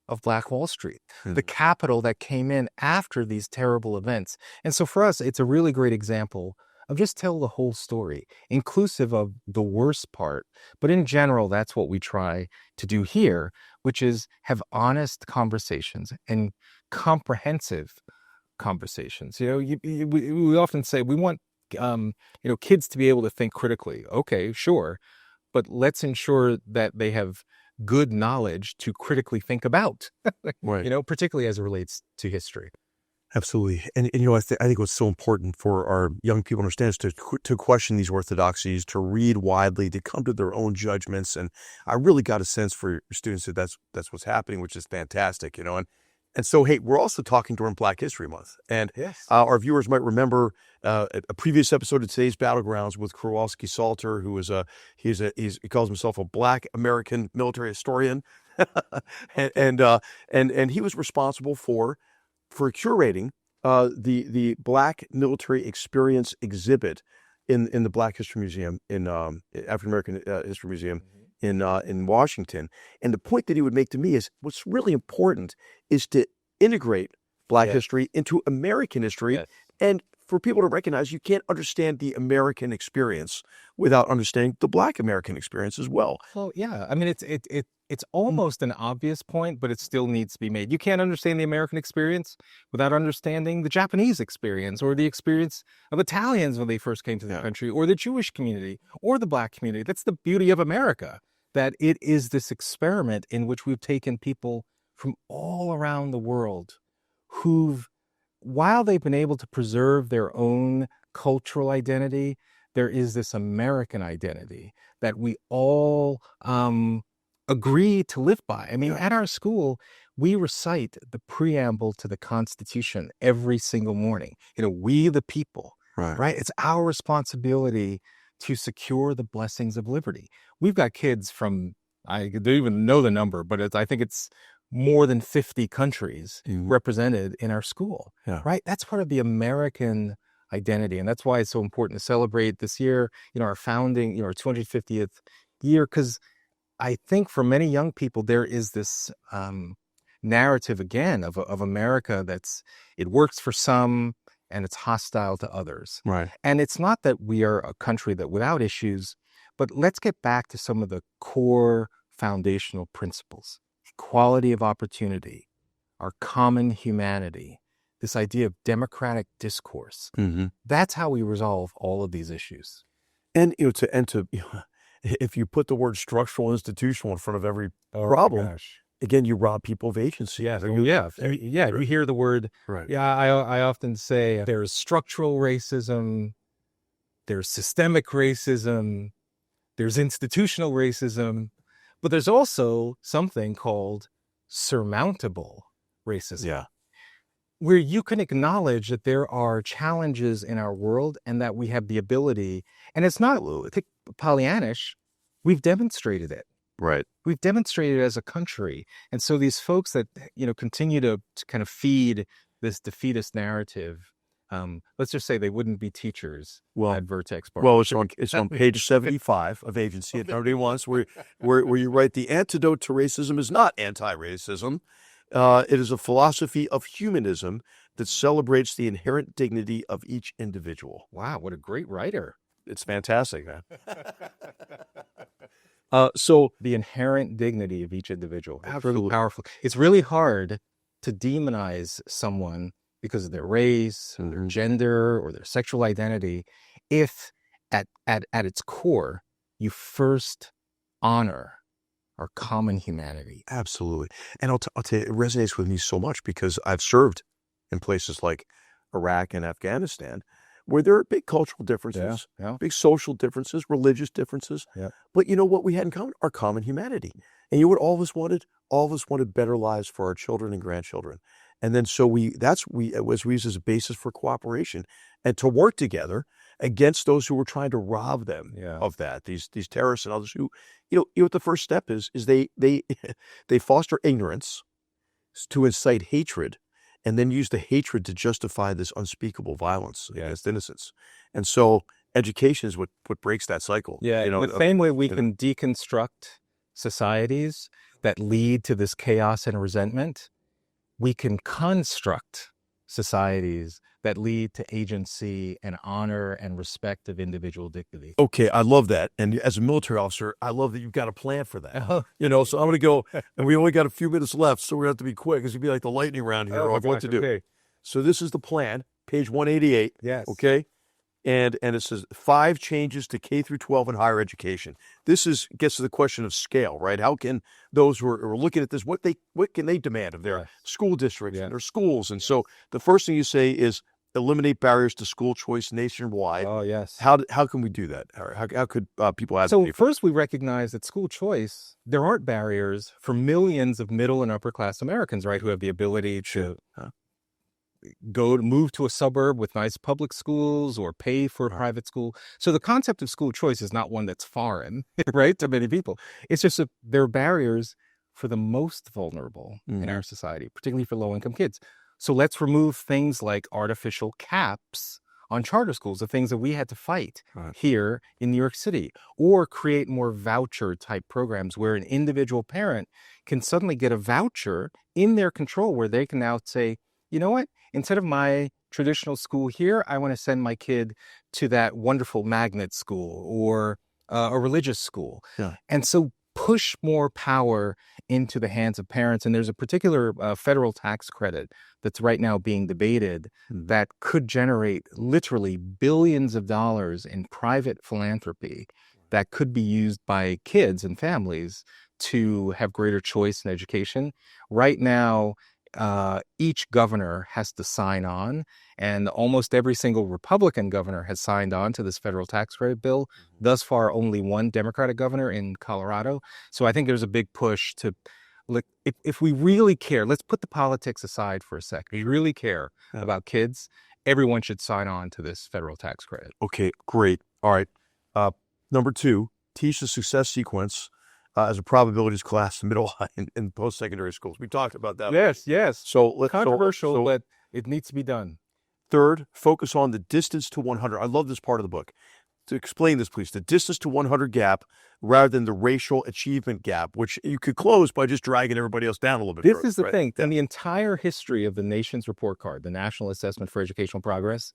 of Black Wall Street, the capital that came in after these terrible events. And so for us, it's a really great example of just tell the whole story, inclusive of the worst part. But in general, that's what we try to do here, which is have honest conversations and comprehensive conversations. We often say we want kids to be able to think critically. Okay, sure, but let's ensure that they have good knowledge to critically think about, right. Particularly as it relates to history. Absolutely. And I think what's so important for our young people to understand is to question these orthodoxies, to read widely, to come to their own judgments. And I really got a sense for your students that that's what's happening, which is fantastic, And so, hey, we're also talking during Black History Month. And our viewers might remember a previous episode of Today's Battlegrounds with Kowalski Salter, who is he calls himself a Black American military historian. and he was responsible for curating the Black Military Experience exhibit in the Black History Museum, in African American History Museum in Washington. And the point that he would make to me is what's really important is to integrate Black history into American history, and for people to recognize you can't understand the American experience without understanding the Black American experience as well. Well, yeah. I mean, it's almost an obvious point, but it still needs to be made. You can't understand the American experience without understanding the Japanese experience, or the experience of Italians when they first came to the country, or the Jewish community, or the Black community. That's the beauty of America, that it is this experiment in which we've taken people from all around the world who've, while they've been able to preserve their own cultural identity, there is this American identity that we all agree to live by. I mean, at our school, we recite the preamble to the Constitution every single morning. We the people, right? It's our responsibility to secure the blessings of liberty. We've got kids from, I don't even know the number, but I think it's more than 50 countries represented in our school, right? That's part of the American identity. And that's why it's so important to celebrate this year, our founding, our 250th year, because I think for many young people, there is this narrative again of America it works for some and it's hostile to others. Right. And it's not that we are a country that without issues, but let's get back to some of the core foundational principles. equality of opportunity, our common humanity, this idea of democratic discourse. That's how we resolve all of these issues. And if you put the word structural, institutional in front of every problem, again, you rob people of agency. Yeah. You hear the word. Right. Yeah. I often say there's structural racism, there's systemic racism, there's institutional racism, but there's also something called surmountable racism. Yeah. Where you can acknowledge that there are challenges in our world and that we have the ability, and it's not Pollyannish, we've demonstrated it. Right. We've demonstrated it as a country. And so these folks that, continue to kind of feed this defeatist narrative, let's just say they wouldn't be teachers at Vertex Partnership. Well, it's on page 75 of Agency at 31, where you write, the antidote to racism is not anti-racism. It is a philosophy of humanism that celebrates the inherent dignity of each individual. Wow, what a great writer. It's fantastic, man. So the inherent dignity of each individual. Absolutely. Really powerful. It's really hard to demonize someone because of their race or their gender or their sexual identity if at its core you first honor our common humanity. Absolutely. And I'll tell you, it resonates with me so much because I've served in places like Iraq and Afghanistan where there are big cultural differences, big social differences, religious differences. Yeah. But you know what we had in common? Our common humanity. And you know what all of us wanted? All of us wanted better lives for our children and grandchildren. And then so we use as a basis for cooperation and to work together against those who were trying to rob them of that. These terrorists and others who, what the first step is they foster ignorance to incite hatred and then use the hatred to justify this unspeakable violence against innocence. And so education is what breaks that cycle. Yeah, the same way we can deconstruct societies that lead to this chaos and resentment, we can construct societies that lead to agency and honor and respect of individual dignity. Okay, I love that. And as a military officer, I love that you've got a plan for that. So I'm going to go, and we only got a few minutes left, so we're going to have to be quick because it'd be like the lightning round here of what to do. Okay. So this is the plan, page 188. Yes. Okay. And it says 5 changes to K through 12 in higher education. This gets to the question of scale, right? How can those who are looking at this, what can they demand of their school districts and their schools? And so the first thing you say is eliminate barriers to school choice nationwide. Oh, yes. How can we do that? How could people advocate? So first we recognize that school choice, there aren't barriers for millions of middle and upper class Americans, right, who have the ability to move to a suburb with nice public schools or pay for a private school. So the concept of school choice is not one that's foreign, right, to many people. It's just that there are barriers for the most vulnerable in our society, particularly for low-income kids. So let's remove things like artificial caps on charter schools, the things that we had to fight here in New York City, or create more voucher-type programs where an individual parent can suddenly get a voucher in their control where they can now say, you know what? Instead of my traditional school here, I want to send my kid to that wonderful magnet school or a religious school. Yeah. And so push more power into the hands of parents. And there's a particular federal tax credit that's right now being debated that could generate literally billions of dollars in private philanthropy that could be used by kids and families to have greater choice in education. Right now, each governor has to sign on, and almost every single Republican governor has signed on to this federal tax credit bill. Thus far, only one Democratic governor in Colorado. So I think there's a big push to, if we really care, let's put the politics aside for a second. If we really care about kids, everyone should sign on to this federal tax credit. Okay, great. All right. Number 2, teach the success sequence as a probabilities class in middle and post-secondary schools. We talked about that. Yes. So controversial, but it needs to be done. 3rd, focus on the distance to 100. I love this part of the book. To explain this, please, the distance to 100 gap rather than the racial achievement gap, which you could close by just dragging everybody else down a little bit. This is the thing. In the entire history of the nation's report card, the National Assessment for Educational Progress,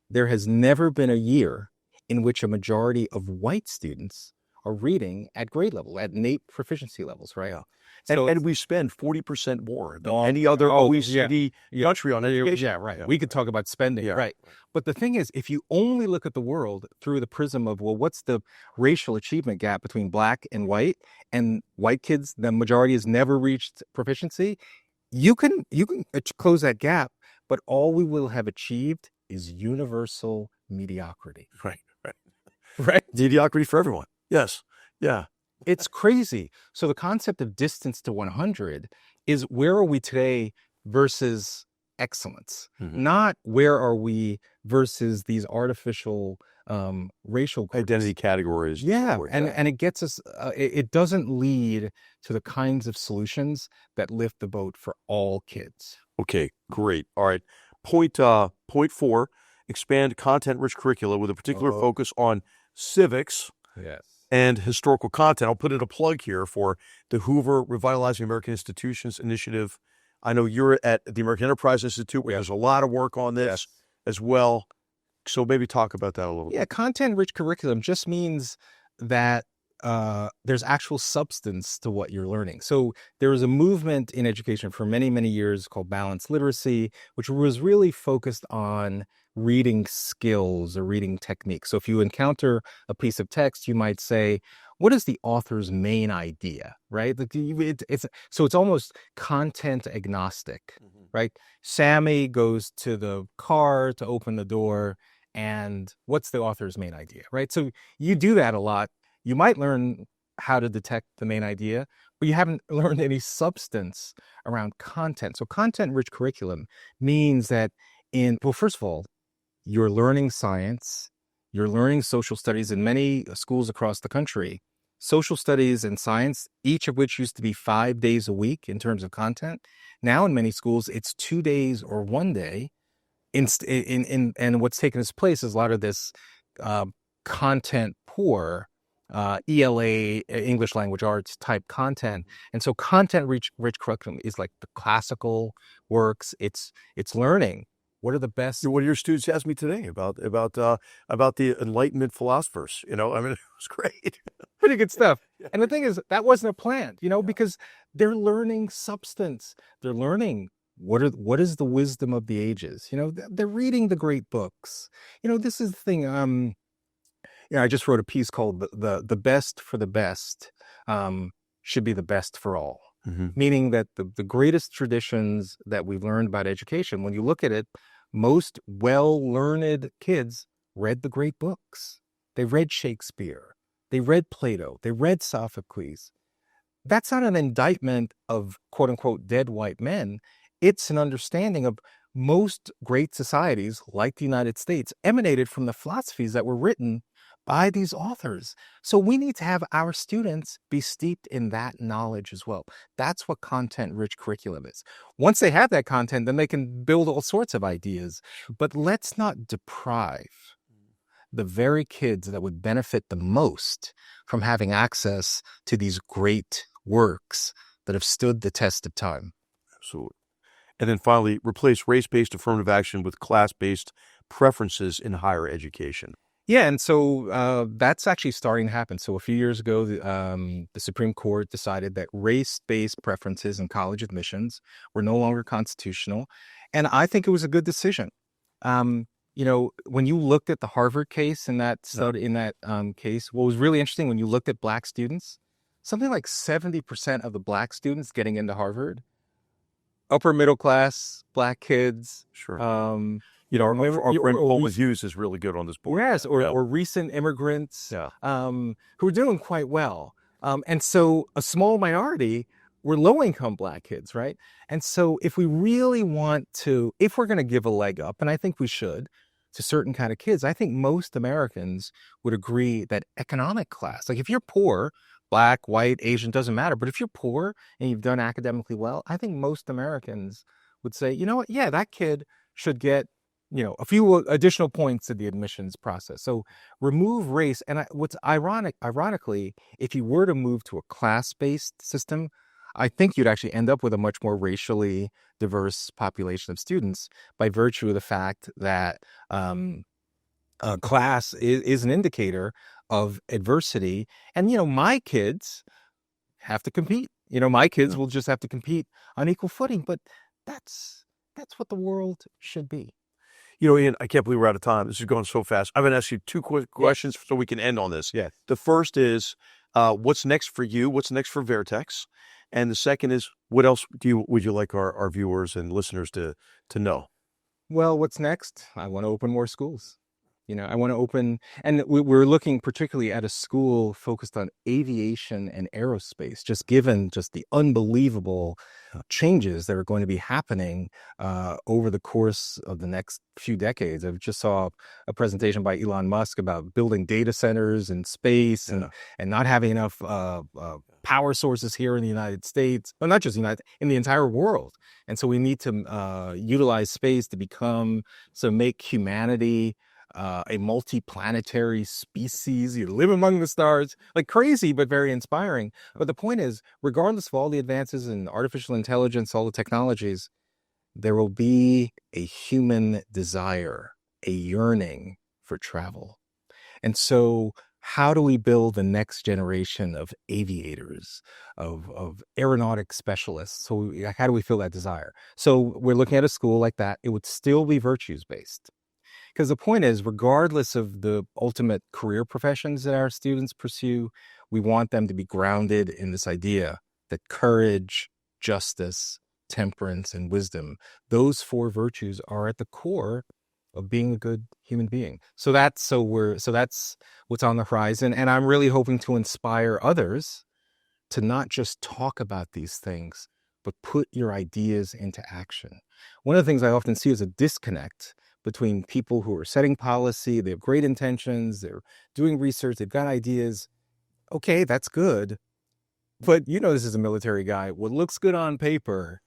there has never been a year in which a majority of white students are reading at grade level, at NAEP proficiency levels, right? Yeah. So And we spend 40% more than Oh, any other oh, OECD country on education. yeah, right. We could talk about spending, Yeah. right? But the thing is, if you only look at the world through the prism of, well, what's the racial achievement gap between black and white kids, the majority has never reached proficiency. You can close that gap, but all we will have achieved is universal mediocrity. Right. Right? Mediocrity for everyone. Yes. Yeah. It's crazy. So the concept of distance to 100 is where are we today versus excellence, not where are we versus these artificial racial groups. Identity categories. Yeah, and it gets us. It doesn't lead to the kinds of solutions that lift the boat for all kids. Okay, great. All right. Point 4: expand content-rich curricula with a particular focus on civics. Yes. And historical content. I'll put in a plug here for the Hoover Revitalizing American Institutions Initiative. I know you're at the American Enterprise Institute, where there's a lot of work on this as well. So maybe talk about that a little bit. Yeah, content-rich curriculum just means that there's actual substance to what you're learning. So there was a movement in education for many, many years called balanced literacy, which was really focused on reading skills or reading techniques. So if you encounter a piece of text, you might say, what is the author's main idea, right? So it's almost content agnostic, right? Sammy goes to the car to open the door, and what's the author's main idea, right? So you do that a lot. You might learn how to detect the main idea, but you haven't learned any substance around content. So content-rich curriculum means that first of all, you're learning science, you're learning social studies in many schools across the country. Social studies and science, each of which used to be 5 days a week in terms of content. Now in many schools, it's 2 days or 1 day. And what's taken its place is a lot of this content poor ELA, English language arts type content. And so content-rich curriculum is like the classical works. It's learning. What are the best? What your students asked me today about the Enlightenment philosophers? I mean, it was great. Pretty good stuff. And the thing is, that wasn't a plan, because they're learning substance. They're learning what is the wisdom of the ages. They're reading the great books. This is the thing. I just wrote a piece called the best for the best should be the best for all. Meaning that the greatest traditions that we've learned about education, when you look at it, most well-learned kids read the great books. They read Shakespeare. They read Plato. They read Sophocles. That's not an indictment of quote unquote dead white men. It's an understanding of most great societies like the United States emanated from the philosophies that were written by these authors. So we need to have our students be steeped in that knowledge as well. That's what content-rich curriculum is. Once they have that content, then they can build all sorts of ideas. But let's not deprive the very kids that would benefit the most from having access to these great works that have stood the test of time. Absolutely. And then finally, replace race-based affirmative action with class-based preferences in higher education. Yeah, and so that's actually starting to happen. So a few years ago, the Supreme Court decided that race-based preferences in college admissions were no longer constitutional, and I think it was a good decision. When you looked at the Harvard case in that case, what was really interesting when you looked at Black students, something like 70% of the Black students getting into Harvard, upper middle class Black kids. Sure. Our friend Paul Hughes is really good on this board. Yes, or recent immigrants who are doing quite well. And so a small minority were low-income Black kids, right? And so if we really if we're going to give a leg up, and I think we should, to certain kind of kids, I think most Americans would agree that economic class, like if you're poor, Black, white, Asian, doesn't matter. But if you're poor and you've done academically well, I think most Americans would say, you know what? Yeah, that kid should get a few additional points in the admissions process. So remove race. And what's ironically, if you were to move to a class-based system, I think you'd actually end up with a much more racially diverse population of students by virtue of the fact that class is an indicator of adversity. And, my kids have to compete. My kids will just have to compete on equal footing. But that's what the world should be. Ian, I can't believe we're out of time. This is going so fast. I'm going to ask you two quick questions so we can end on this. Yes. The first is, what's next for you? What's next for Vertex? And the second is, what else would you like our viewers and listeners to know? Well, what's next? I want to open more schools. I want to open, and we're looking particularly at a school focused on aviation and aerospace, given the unbelievable changes that are going to be happening over the course of the next few decades. I just saw a presentation by Elon Musk about building data centers in space and not having enough power sources here in the United States, but not just in the entire world. And so we need to utilize space to make humanity a multi-planetary species. You live among the stars, like crazy, but very inspiring. But the point is, regardless of all the advances in artificial intelligence, all the technologies, there will be a human desire, a yearning for travel. And so how do we build the next generation of aviators, of aeronautic specialists? So how do we fill that desire? So we're looking at a school like that. It would still be virtues-based. Because the point is, regardless of the ultimate career professions that our students pursue, we want them to be grounded in this idea that courage, justice, temperance, and wisdom, those 4 virtues are at the core of being a good human being. So that's what's on the horizon. And I'm really hoping to inspire others to not just talk about these things, but put your ideas into action. One of the things I often see is a disconnect between people who are setting policy. They have great intentions, they're doing research, they've got ideas. Okay, that's good. But this is a military guy. What looks good on paper,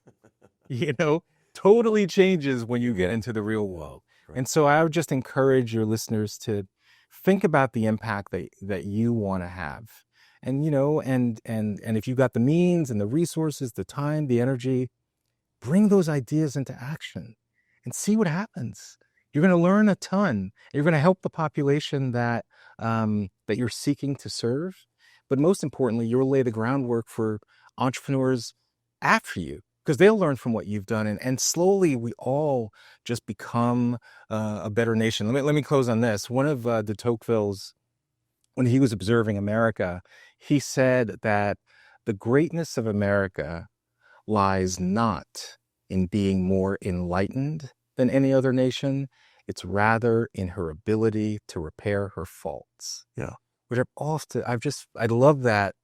totally changes when you get into the real world. Right. And so I would just encourage your listeners to think about the impact that you want to have. And, and if you've got the means and the resources, the time, the energy, bring those ideas into action and see what happens. You're going to learn a ton. You're going to help the population that you're seeking to serve. But most importantly, you'll lay the groundwork for entrepreneurs after you, because they'll learn from what you've done. And slowly, we all just become a better nation. Let me close on this. One of de Tocqueville's, when he was observing America, he said that the greatness of America lies not in being more enlightened than any other nation. It's rather in her ability to repair her faults. Yeah. Which I love that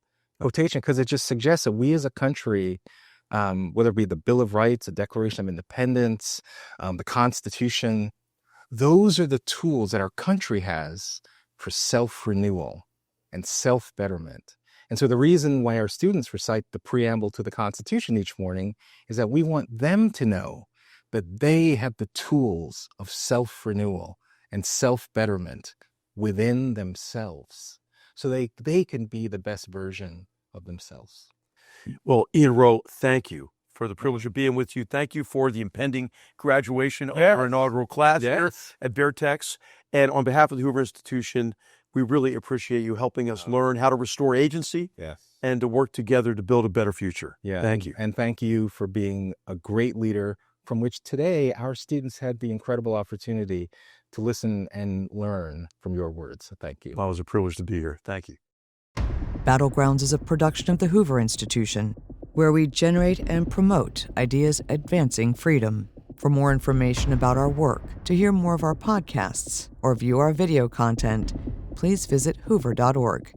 quotation, because it just suggests that we as a country, whether it be the Bill of Rights, the Declaration of Independence, the Constitution, those are the tools that our country has for self-renewal and self-betterment. And so the reason why our students recite the preamble to the Constitution each morning is that we want them to know that they have the tools of self-renewal and self-betterment within themselves, so they can be the best version of themselves. Well, Ian Rowe, thank you for the privilege of being with you. Thank you for the impending graduation of our inaugural class here at Vertex. And on behalf of the Hoover Institution, we really appreciate you helping us learn how to restore agency and to work together to build a better future. Thank you. And thank you for being a great leader, from which today our students had the incredible opportunity to listen and learn from your words. So thank you. Well, it was a privilege to be here. Thank you. Battlegrounds is a production of the Hoover Institution, where we generate and promote ideas advancing freedom. For more information about our work, to hear more of our podcasts, or view our video content, please visit hoover.org.